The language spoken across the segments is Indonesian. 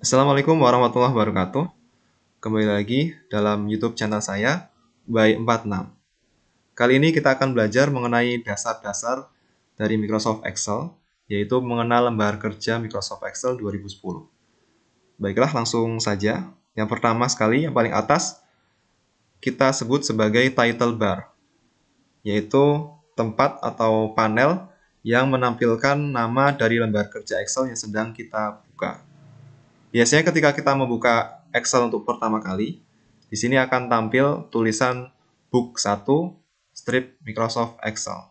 Assalamualaikum warahmatullahi wabarakatuh. Kembali lagi dalam YouTube channel saya, by46. Kali ini kita akan belajar mengenai dasar-dasar dari Microsoft Excel, yaitu mengenal lembar kerja Microsoft Excel 2010. Baiklah, langsung saja. Yang pertama sekali, yang paling atas, kita sebut sebagai title bar, yaitu tempat atau panel yang menampilkan nama dari lembar kerja Excel yang sedang kita buka. Biasanya ketika kita membuka Excel untuk pertama kali, di sini akan tampil tulisan Book 1 strip Microsoft Excel.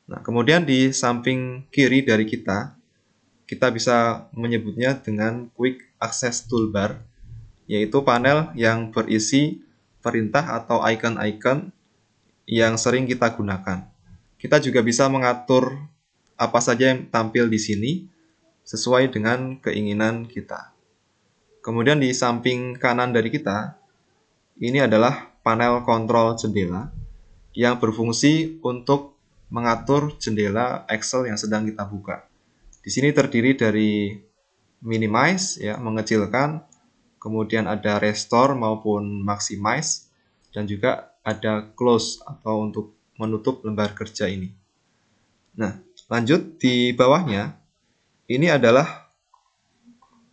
Nah, kemudian di samping kiri dari kita bisa menyebutnya dengan Quick Access Toolbar, yaitu panel yang berisi perintah atau icon-icon yang sering kita gunakan. Kita juga bisa mengatur apa saja yang tampil di sini sesuai dengan keinginan kita. Kemudian di samping kanan dari kita, ini adalah panel kontrol jendela yang berfungsi untuk mengatur jendela Excel yang sedang kita buka. Di sini terdiri dari minimize, ya, mengecilkan, kemudian ada restore maupun maximize, dan juga ada close atau untuk menutup lembar kerja ini. Nah, lanjut di bawahnya, ini adalah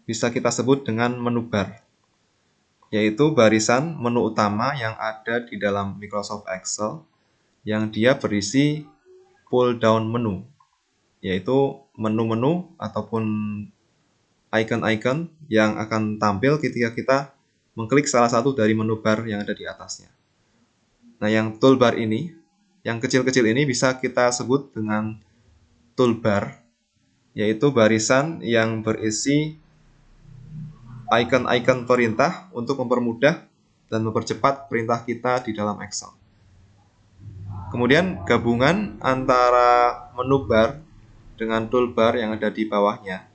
bisa kita sebut dengan menu bar, yaitu barisan menu utama yang ada di dalam Microsoft Excel yang dia berisi pull down menu, yaitu menu-menu ataupun icon-icon yang akan tampil ketika kita mengklik salah satu dari menu bar yang ada di atasnya. Nah, yang toolbar ini, yang kecil-kecil ini bisa kita sebut dengan toolbar, yaitu barisan yang berisi icon-icon perintah untuk mempermudah dan mempercepat perintah kita di dalam Excel. Kemudian gabungan antara menu bar dengan toolbar yang ada di bawahnya,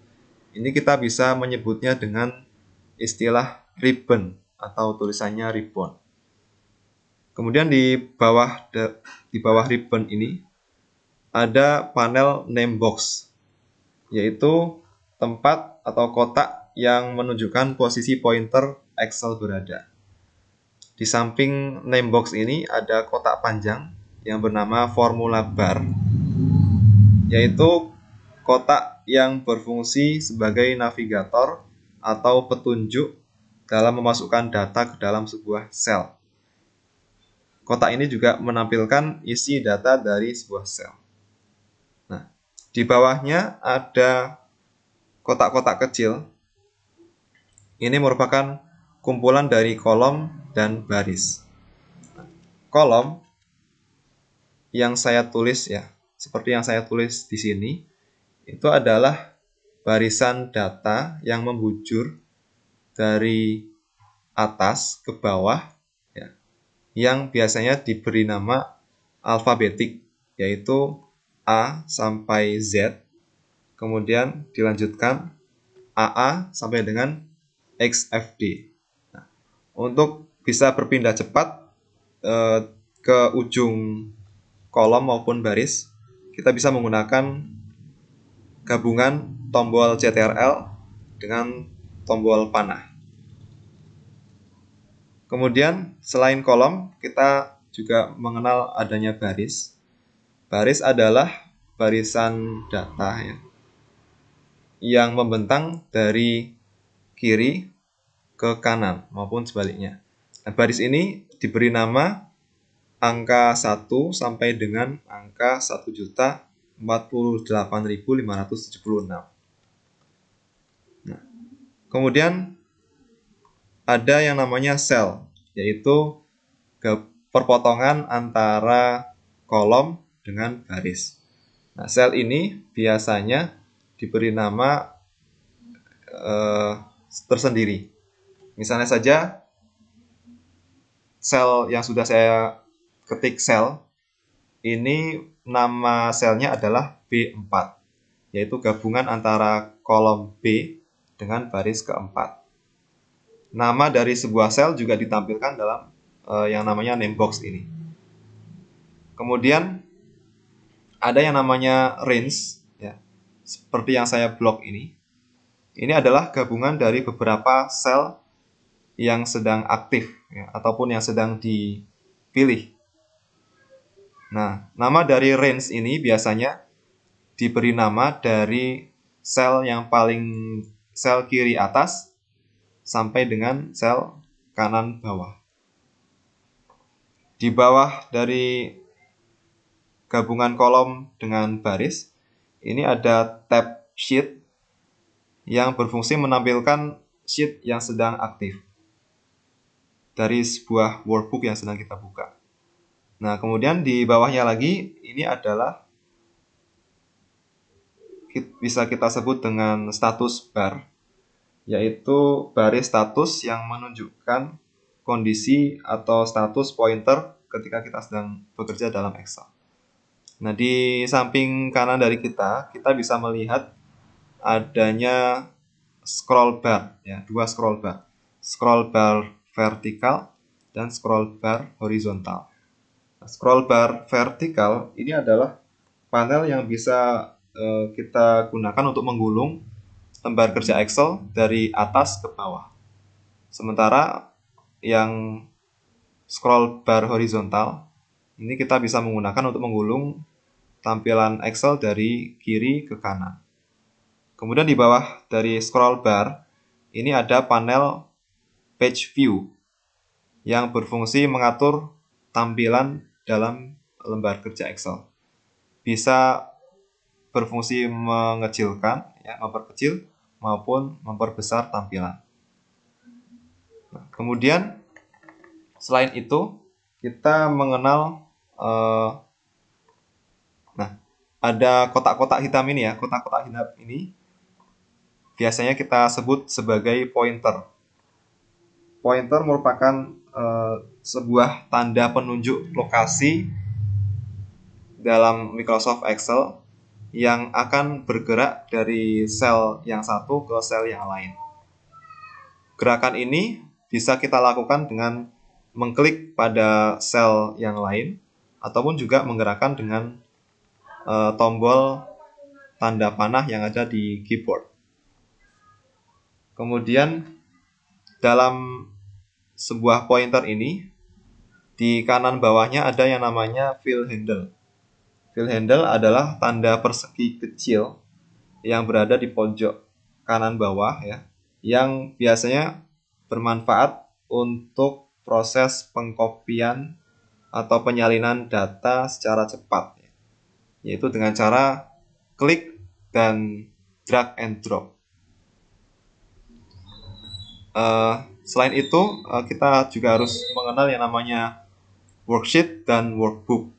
ini kita bisa menyebutnya dengan istilah ribbon atau tulisannya ribbon. Kemudian di bawah ribbon ini ada panel name box, yaitu tempat atau kotak yang menunjukkan posisi pointer Excel berada. Di samping name box ini ada kotak panjang yang bernama formula bar, yaitu kotak yang berfungsi sebagai navigator atau petunjuk dalam memasukkan data ke dalam sebuah sel. Kotak ini juga menampilkan isi data dari sebuah sel. Nah, di bawahnya ada kotak-kotak kecil. Ini merupakan kumpulan dari kolom dan baris. Kolom yang saya tulis, ya, seperti yang saya tulis di sini, itu adalah barisan data yang membujur dari atas ke bawah, ya, yang biasanya diberi nama alfabetik, yaitu A sampai Z, kemudian dilanjutkan AA sampai dengan XFD. Nah, untuk bisa berpindah cepat ke ujung kolom maupun baris, kita bisa menggunakan gabungan tombol CTRL dengan tombol panah. Kemudian selain kolom, kita juga mengenal adanya baris. Baris adalah barisan data, ya, yang membentang dari kiri ke kanan maupun sebaliknya. Nah, baris ini diberi nama angka 1 sampai dengan angka 1.048.576. Nah, kemudian ada yang namanya sel, yaitu perpotongan antara kolom dengan baris. Nah, sel ini biasanya diberi nama tersendiri. Misalnya saja sel yang sudah saya ketik sel, ini nama selnya adalah B4, yaitu gabungan antara kolom B dengan baris keempat. Nama dari sebuah sel juga ditampilkan dalam yang namanya name box ini. Kemudian ada yang namanya range, ya, seperti yang saya blok ini. Ini adalah gabungan dari beberapa sel yang sedang aktif ya, ataupun yang sedang dipilih. Nah, nama dari range ini biasanya diberi nama dari sel yang paling sel kiri atas sampai dengan sel kanan bawah. Di bawah dari gabungan kolom dengan baris, ini ada tab sheet yang berfungsi menampilkan sheet yang sedang aktif dari sebuah workbook yang sedang kita buka. Nah, kemudian di bawahnya lagi, ini adalah bisa kita sebut dengan status bar, yaitu baris status yang menunjukkan kondisi atau status pointer ketika kita sedang bekerja dalam Excel. Nah, di samping kanan dari kita bisa melihat adanya scroll bar, ya, dua scroll bar vertikal dan scroll bar horizontal. Scroll bar vertikal ini adalah panel yang bisa kita gunakan untuk menggulung lembar kerja Excel dari atas ke bawah. Sementara yang scroll bar horizontal ini kita bisa menggunakan untuk menggulung tampilan Excel dari kiri ke kanan. Kemudian di bawah dari scroll bar ini ada panel page view yang berfungsi mengatur tampilan dalam lembar kerja Excel. Bisa berfungsi mengecilkan, ya, memperkecil maupun memperbesar tampilan. Nah, kemudian selain itu kita mengenal, ada kotak-kotak hitam ini ya. Kotak-kotak hitam ini biasanya kita sebut sebagai pointer. Pointer merupakan sebuah tanda penunjuk lokasi dalam Microsoft Excel yang akan bergerak dari sel yang satu ke sel yang lain. Gerakan ini bisa kita lakukan dengan mengklik pada sel yang lain ataupun juga menggerakkan dengan tombol tanda panah yang ada di keyboard. Kemudian dalam sebuah pointer ini di kanan bawahnya ada yang namanya fill handle. Fill handle adalah tanda persegi kecil yang berada di pojok kanan bawah ya, yang biasanya bermanfaat untuk proses pengkopian atau penyalinan data secara cepat, yaitu dengan cara klik dan drag and drop. Selain itu, kita juga harus mengenal yang namanya worksheet dan workbook.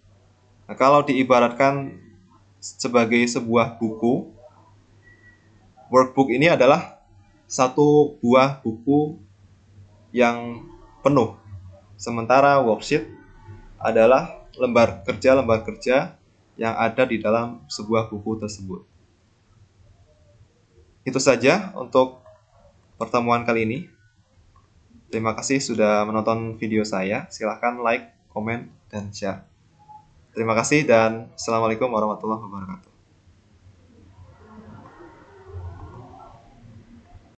Nah, kalau diibaratkan sebagai sebuah buku, workbook ini adalah satu buah buku yang penuh. Sementara worksheet adalah lembar kerja yang ada di dalam sebuah buku tersebut. Itu saja untuk pertemuan kali ini. Terima kasih sudah menonton video saya. Silahkan like, komen, dan share. Terima kasih dan Assalamualaikum warahmatullahi wabarakatuh.